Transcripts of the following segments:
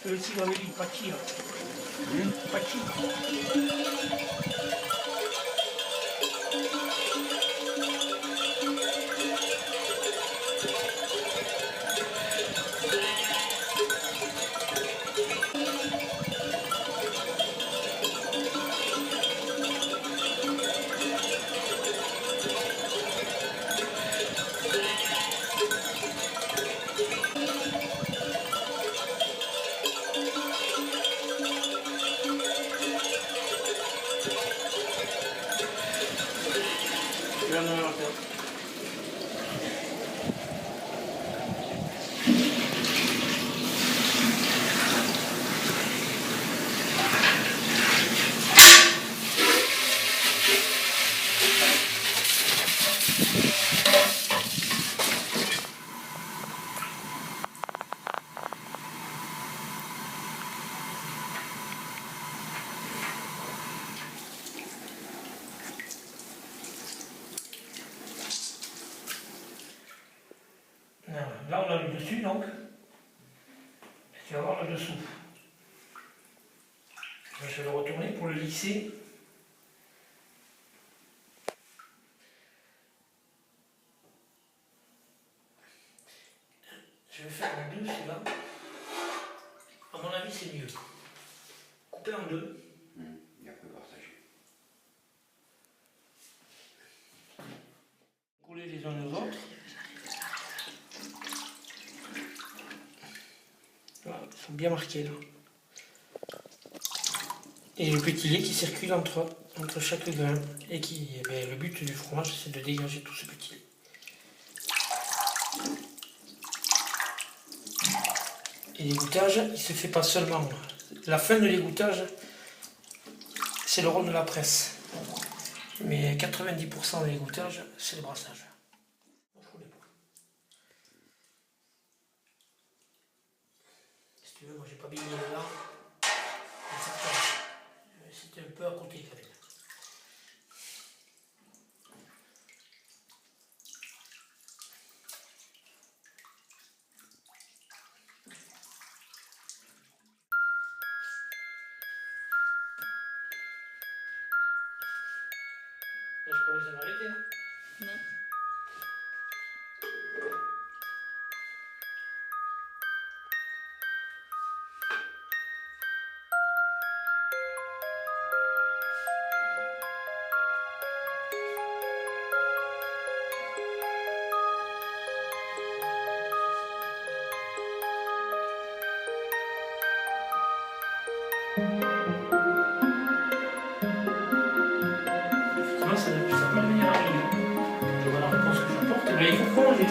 Aussi, on avait dit Pachi. Pachi. Là, on a le dessus, donc. Tu vas voir le dessous. Je vais le retourner pour le lisser. Je vais faire en deux, celui-là. À mon avis, c'est mieux. Couper en deux. Et après partager. Coller les uns aux autres. Voilà, ils sont bien marqués là. Et le petit lait qui circule entre chaque grain. Et qui, le but du fromage, c'est de dégager tout ce petit lait. Et l'égouttage, il ne se fait pas seulement. La fin de l'égouttage, c'est le rôle de la presse. Mais 90% de l'égouttage, c'est le brassage. Si tu veux, moi j'ai pas baigné là. C'était un peu à côté quand même. Là, je peux vous arrêter là. Non. Effectivement, ça peut devenir rapide. Je vois la réponse que j'apporte, mais il faut prolonger.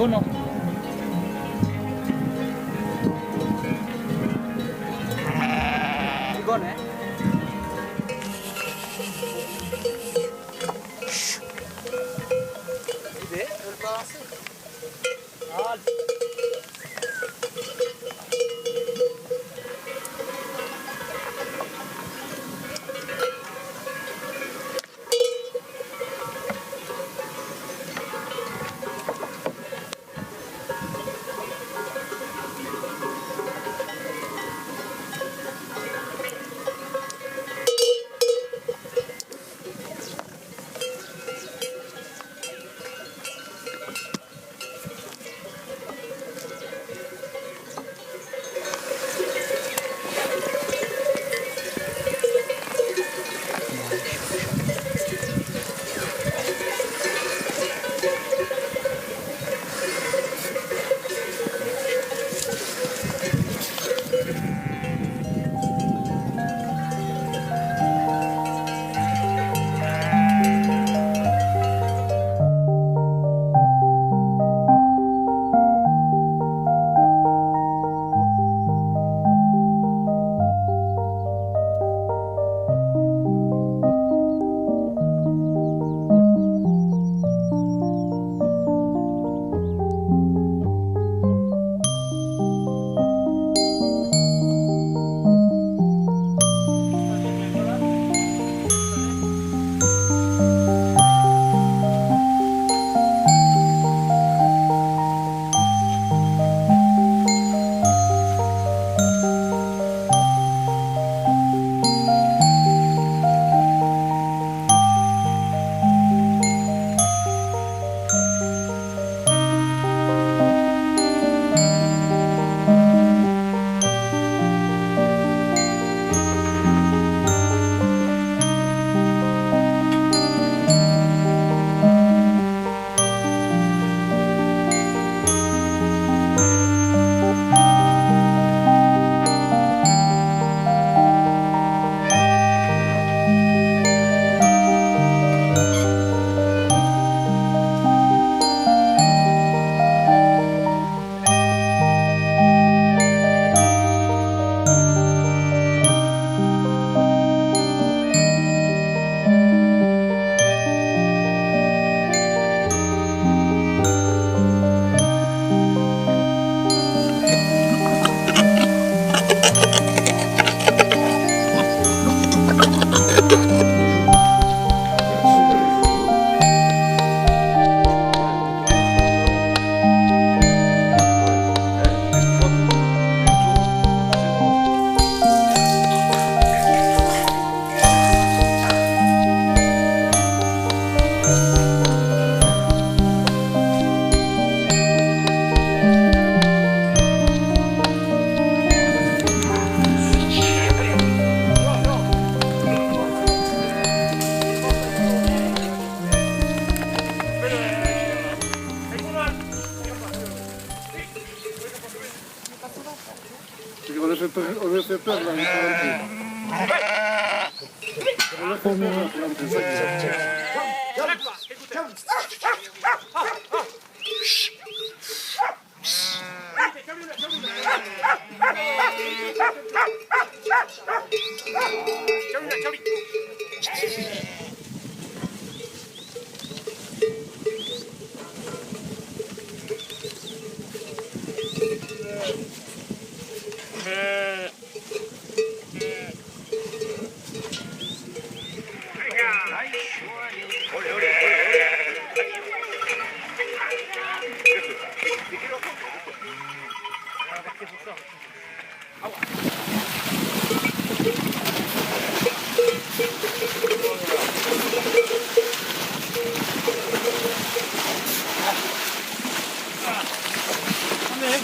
이거는 이거네. 이게 얼마? 아. Volevo sapere la 네.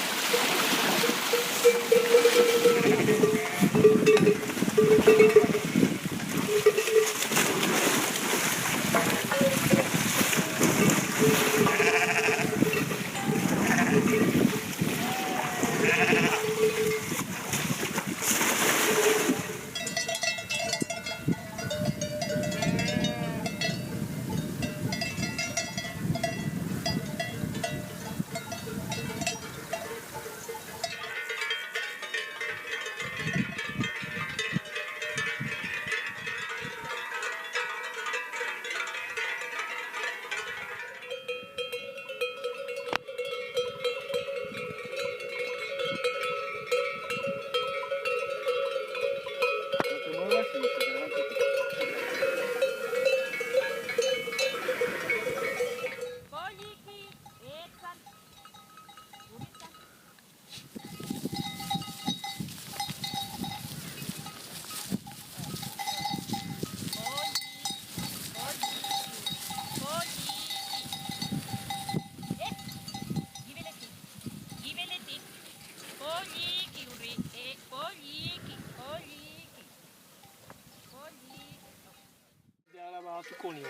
picconi.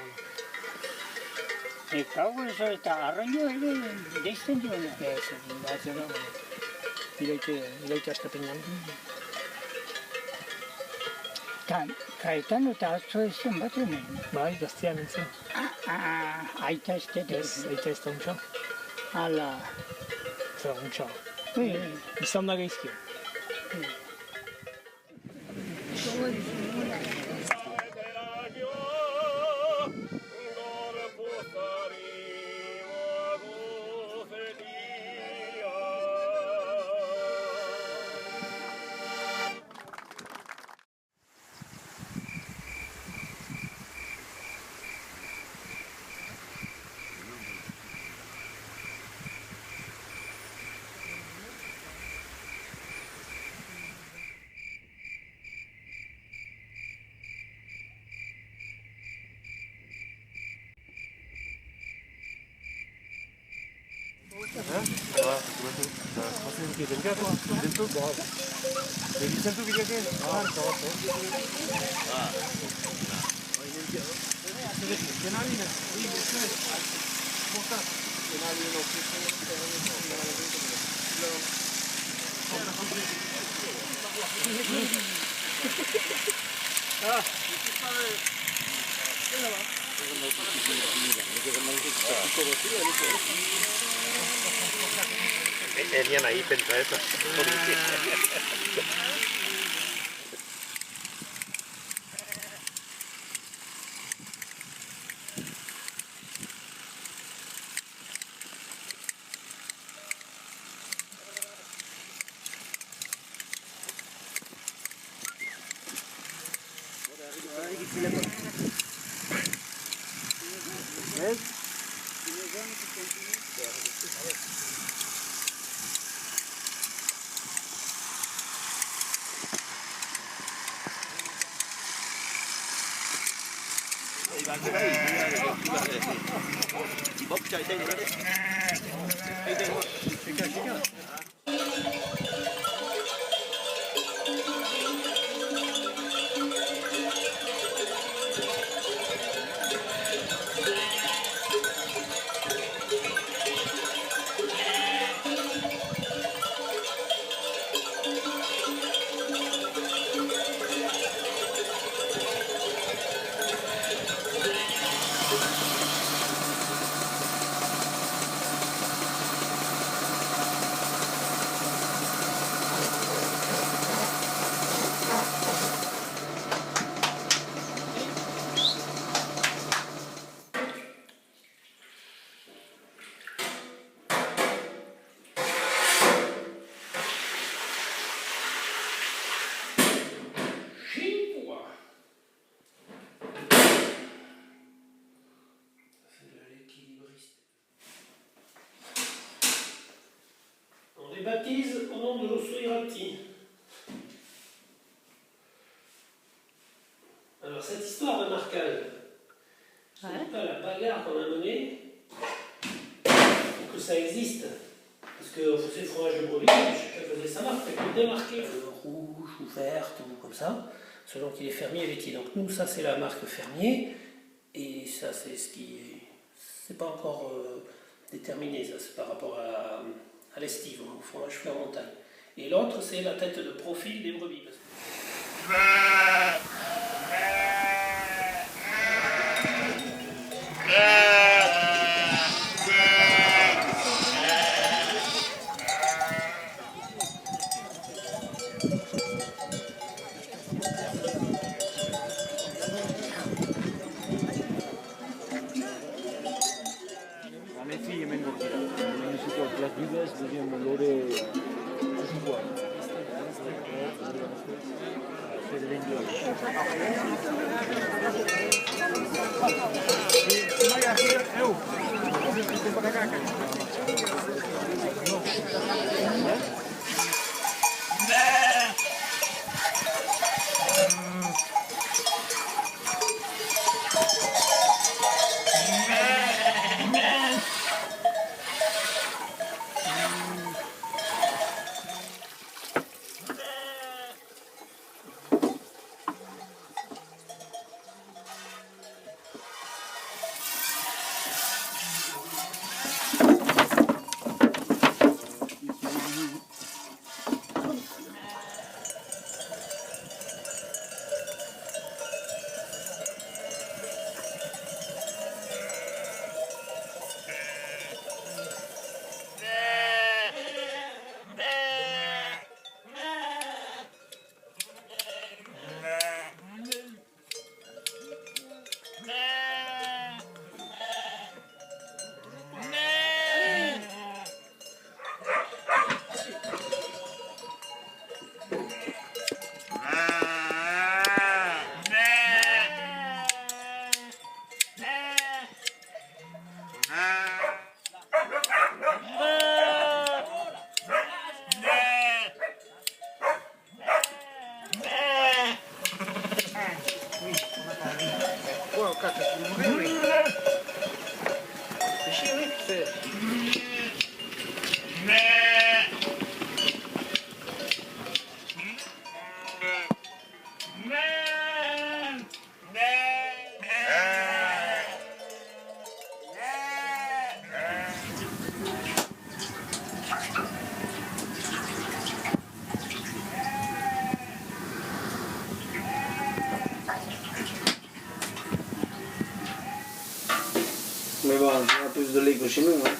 E cavolo, sta a rognone, descendione. Il a été acheté peignant. Caetano Tazzo è sembrato me. Vai, Bastiano, sì. Hai testato? Yes, hai testa un ciao. Alla. Cioè, un ciao. Sì. Mi sta andando a rischio. Eliana ahí pensaba eso. On les baptise au nom de l'Ossuirati. Alors cette histoire de marquage, ce n'est pas la bagarre qu'on a menée pour que ça existe. Parce qu'on faisait le fromage de brebis, chacun faisait sa marque, on peut démarquer rouge ou verte ou comme ça, selon qu'il est fermier et laitier. Donc nous, ça c'est la marque fermier, et ça c'est ce qui est... c'est pas encore déterminé, ça c'est par rapport à l'estive, au fromage fait en montagne. Et l'autre c'est la tête de profil des brebis. Le figlie vengono tirate, la diversa dobbiamo loro uguali. de lait que chez nous. Hein.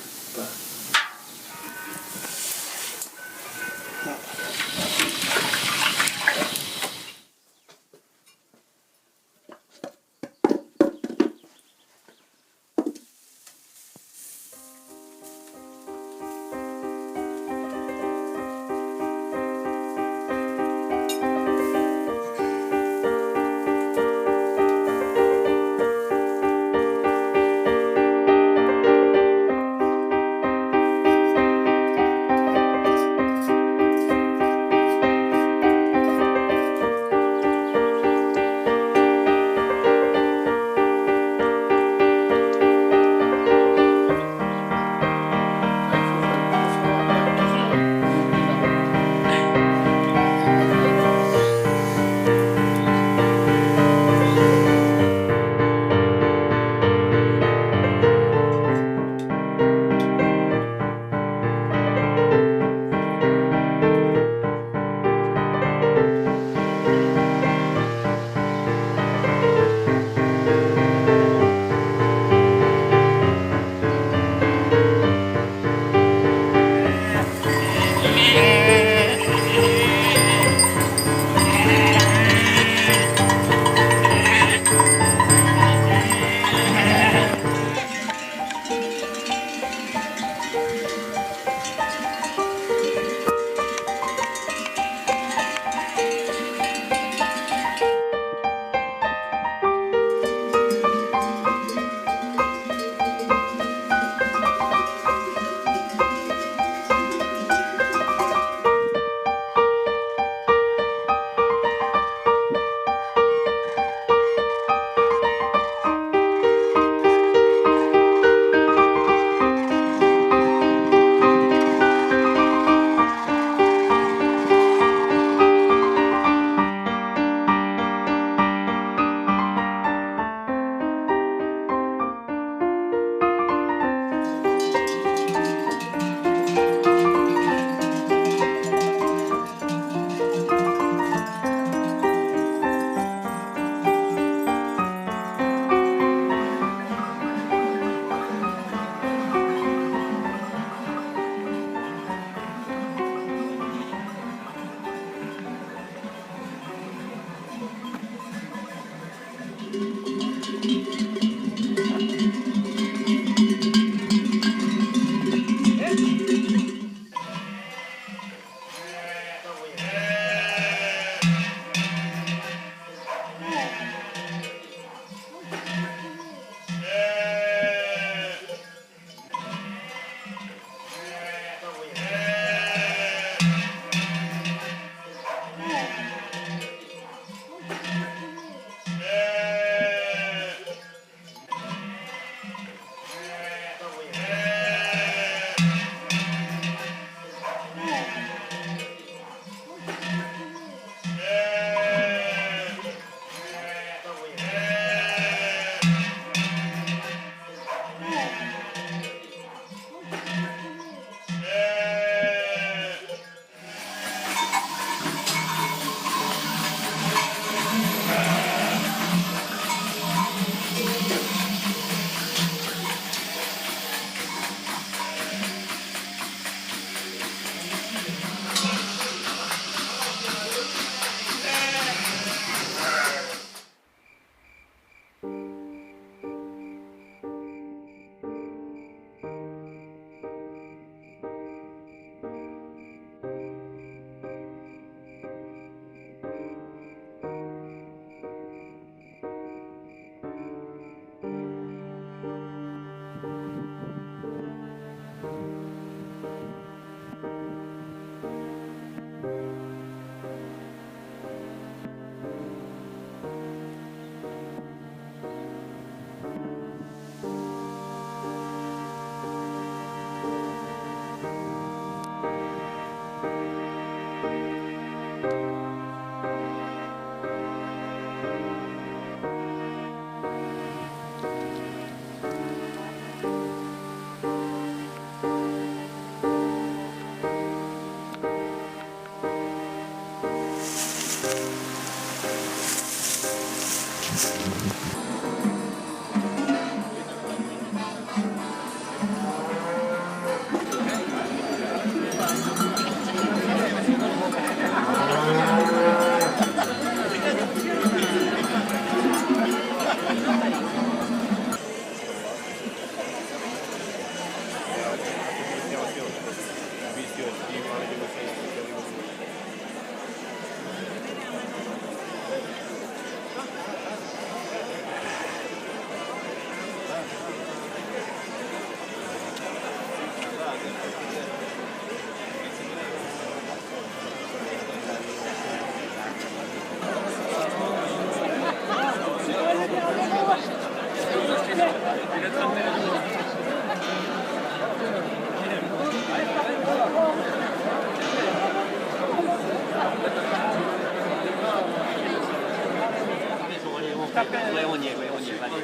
Ouais, on y est, allez.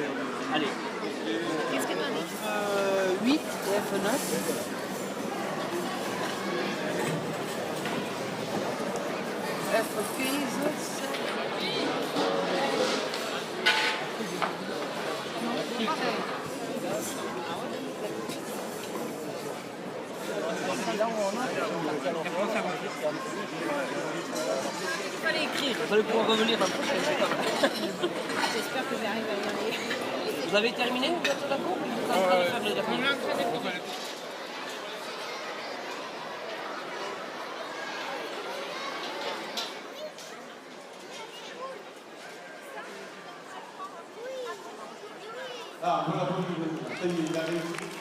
Allez. Qu'est-ce que t'en dis 8 et F9. F15. Il fallait écrire. Il fallait pouvoir revenir dans le prochain étape. J'espère que j'arrive à y aller. Vous avez terminé bientôt la courbe? Vous êtes en train de faire le dernier. Ah, non, la bonne, ça y est, il arrive.